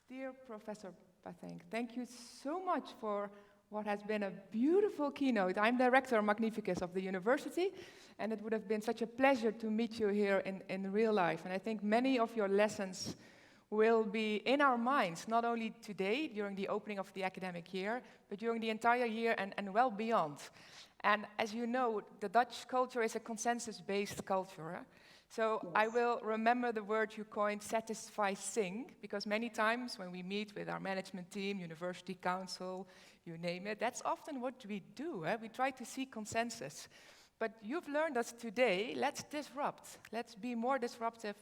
Dear Professor Patheng, thank you so much for what has been a beautiful keynote. I'm Director Magnificus of the university, and it would have been such a pleasure to meet you here in real life. And I think many of your lessons will be in our minds, not only today, during the opening of the academic year, but during the entire year and well beyond. And as you know, the Dutch culture is a consensus-based culture. So yes. I will remember the word you coined, satisfy sing, because many times when we meet with our management team, university council, you name it, that's often what we do. We try to seek consensus. But you've learned us today, let's disrupt. Let's be more disruptive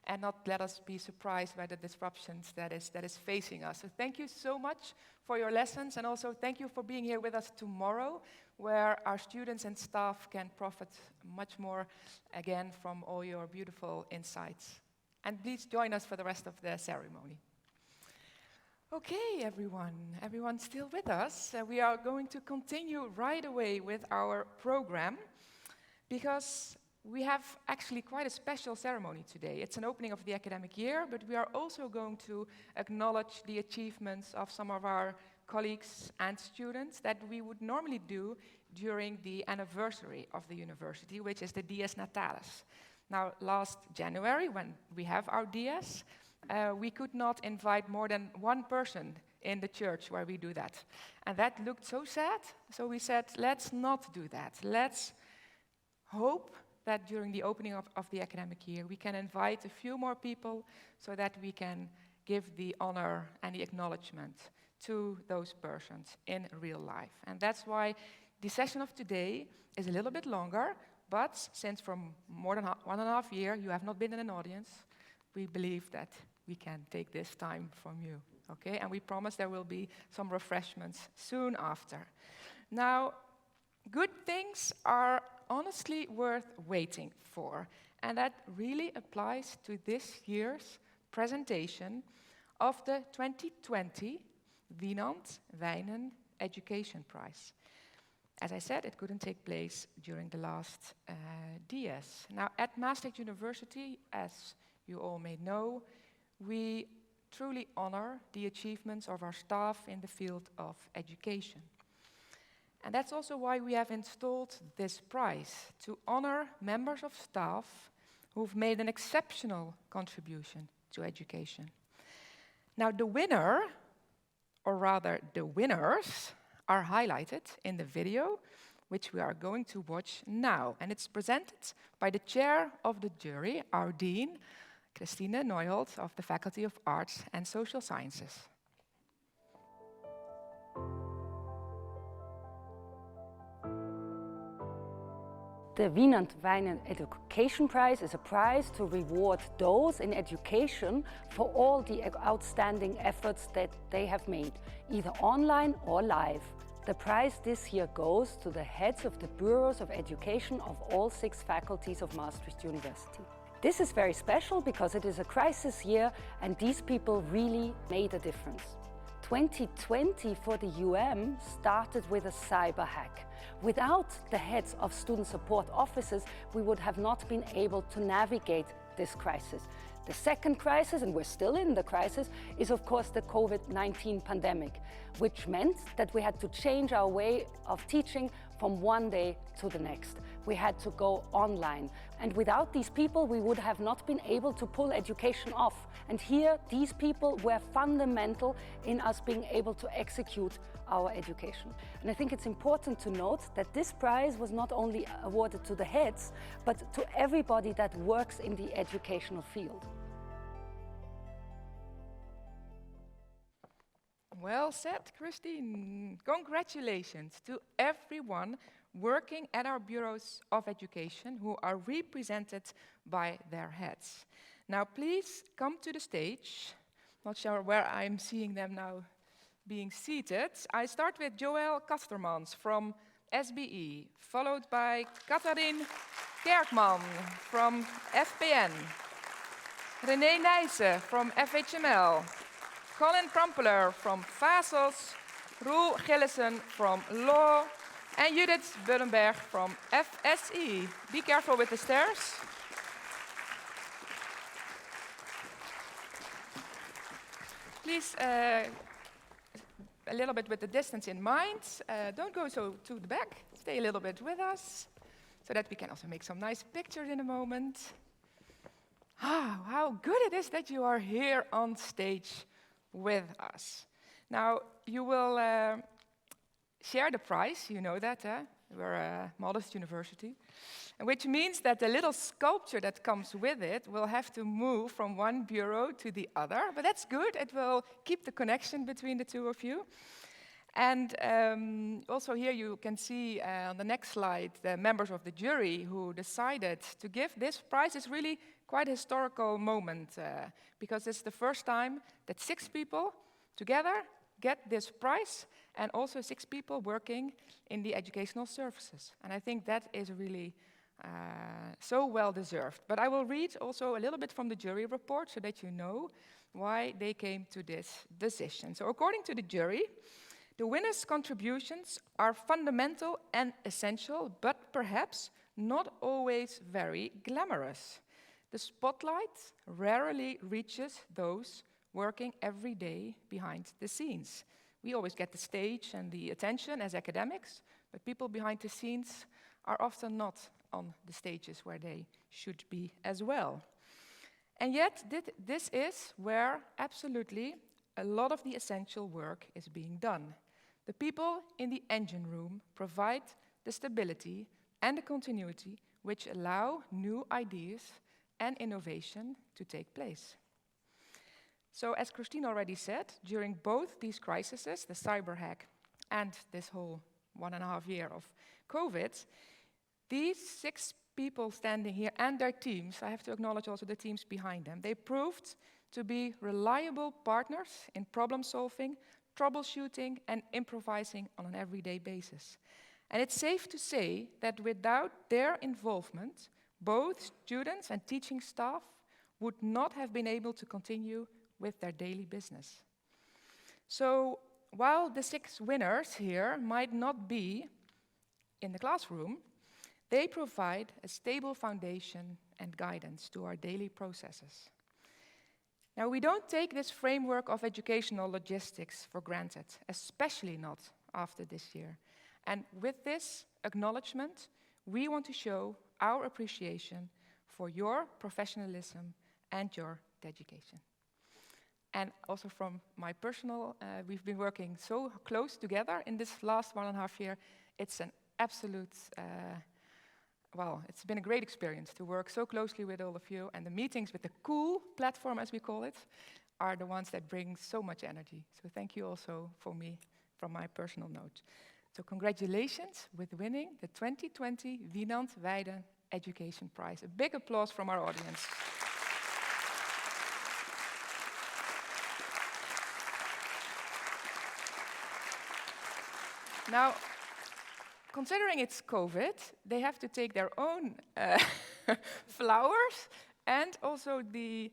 and not let us be surprised by the disruptions that is facing us. So thank you so much for your lessons, and also thank you for being here with us tomorrow, where our students and staff can profit much more again from all your beautiful insights. And please join us for the rest of the ceremony. Okay, everyone's still with us. We are going to continue right away with our program, because we have actually quite a special ceremony today. It's an opening of the academic year, but we are also going to acknowledge the achievements of some of our colleagues and students that we would normally do during the anniversary of the university, which is the Dies Natalis. Now, last January, when we have our Dies, we could not invite more than one person in the church where we do that. And that looked so sad, so we said, let's not do that. Let's hope that during the opening of the academic year, we can invite a few more people so that we can give the honor and the acknowledgement to those persons in real life. And that's why the session of today is a little bit longer, but since for more than 1.5 years you have not been in an audience, we believe that we can take this time from you, okay? And we promise there will be some refreshments soon after. Now, good things are honestly worth waiting for, and that really applies to this year's presentation of the 2020 Wynand Wijnen Education Prize. As I said, it couldn't take place during the last Dies. Now, at Maastricht University, as you all may know, we truly honor the achievements of our staff in the field of education. And that's also why we have installed this prize, to honor members of staff who've made an exceptional contribution to education. Now, the winner, or rather the winners, are highlighted in the video, which we are going to watch now. And it's presented by the chair of the jury, our dean, Christine Neuhold of the Faculty of Arts and Social Sciences. The Wynand Wijnen Education Prize is a prize to reward those in education for all the outstanding efforts that they have made, either online or live. The prize this year goes to the heads of the bureaus of education of all 6 faculties of Maastricht University. This is very special because it is a crisis year and these people really made a difference. 2020 for the UM started with a cyberhack. Without the heads of student support offices, we would have not been able to navigate this crisis. The second crisis, and we're still in the crisis, is of course the COVID-19 pandemic, which meant that we had to change our way of teaching from one day to the next. We had to go online. And without these people, we would have not been able to pull education off. And here, these people were fundamental in us being able to execute our education. And I think it's important to note that this prize was not only awarded to the heads, but to everybody that works in the educational field. Well said, Christine. Congratulations to everyone working at our bureaus of education who are represented by their heads. Now, please come to the stage. Not sure where I'm seeing them now being seated. I start with Joël Kastermans from SBE, followed by Katharine Kerkman from FPN, René Nijsse from FHML, Colin Krampeler from FASOS, Roel Gillissen from Law, and Judith Buddenberg from FSE. Be careful with the stairs. Please, a little bit with the distance in mind. Don't go so to the back. Stay a little bit with us, so that we can also make some nice pictures in a moment. Ah, how good it is that you are here on stage with us. Now, you will share the prize, you know that, we're a modest university, which means that the little sculpture that comes with it will have to move from one bureau to the other, but that's good, it will keep the connection between the two of you. And also here you can see on the next slide the members of the jury who decided to give this prize. Is really quite a historical moment because it's the first time that 6 people together get this prize, and also 6 people working in the educational services. And I think that is really so well deserved. But I will read also a little bit from the jury report so that you know why they came to this decision. So according to the jury, the winners' contributions are fundamental and essential, but perhaps not always very glamorous. The spotlight rarely reaches those working every day behind the scenes. We always get the stage and the attention as academics, but people behind the scenes are often not on the stages where they should be as well. And yet, this is where absolutely a lot of the essential work is being done. The people in the engine room provide the stability and the continuity which allow new ideas and innovation to take place. So as Christine already said, during both these crises, the cyberhack and this whole 1.5 year of COVID, these 6 people standing here and their teams, I have to acknowledge also the teams behind them, they proved to be reliable partners in problem solving, troubleshooting and improvising on an everyday basis. And it's safe to say that without their involvement, both students and teaching staff would not have been able to continue with their daily business. So while the 6 winners here might not be in the classroom, they provide a stable foundation and guidance to our daily processes. Now, we don't take this framework of educational logistics for granted, especially not after this year. And with this acknowledgement, we want to show our appreciation for your professionalism and your dedication. And also from my personal, we've been working so close together in this last 1.5 year. It's an absolute, well, it's been a great experience to work so closely with all of you. And the meetings with the cool platform, as we call it, are the ones that bring so much energy. So thank you also for me, from my personal note. So congratulations with winning the 2020 Wynand Wijnen Education Prize. A big applause from our audience. Now, considering it's COVID, they have to take their own flowers and also the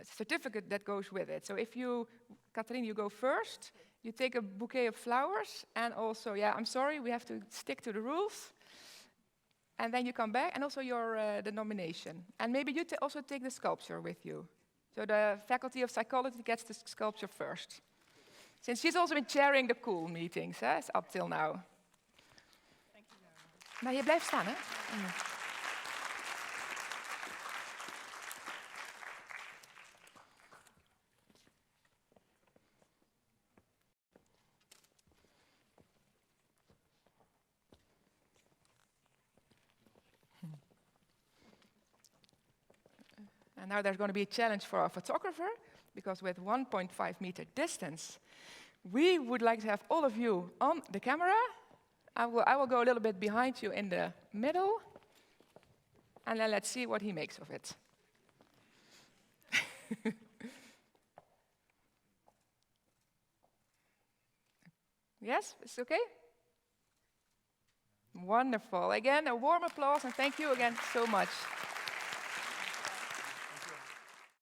certificate that goes with it. So if you, Catherine, you go first, you take a bouquet of flowers, and also, yeah, I'm sorry, we have to stick to the rules. And then you come back, and also your the nomination. And maybe you also take the sculpture with you. So the Faculty of Psychology gets the sculpture first. Since she's also been chairing the cool meetings, up till now. Thank you very much. Nou, je blijft staan, hè? And now there's going to be a challenge for our photographer, because with 1.5 meter distance, we would like to have all of you on the camera. I will go a little bit behind you in the middle, and then let's see what he makes of it. Yes, it's okay? Wonderful. Again, a warm applause, and thank you again so much.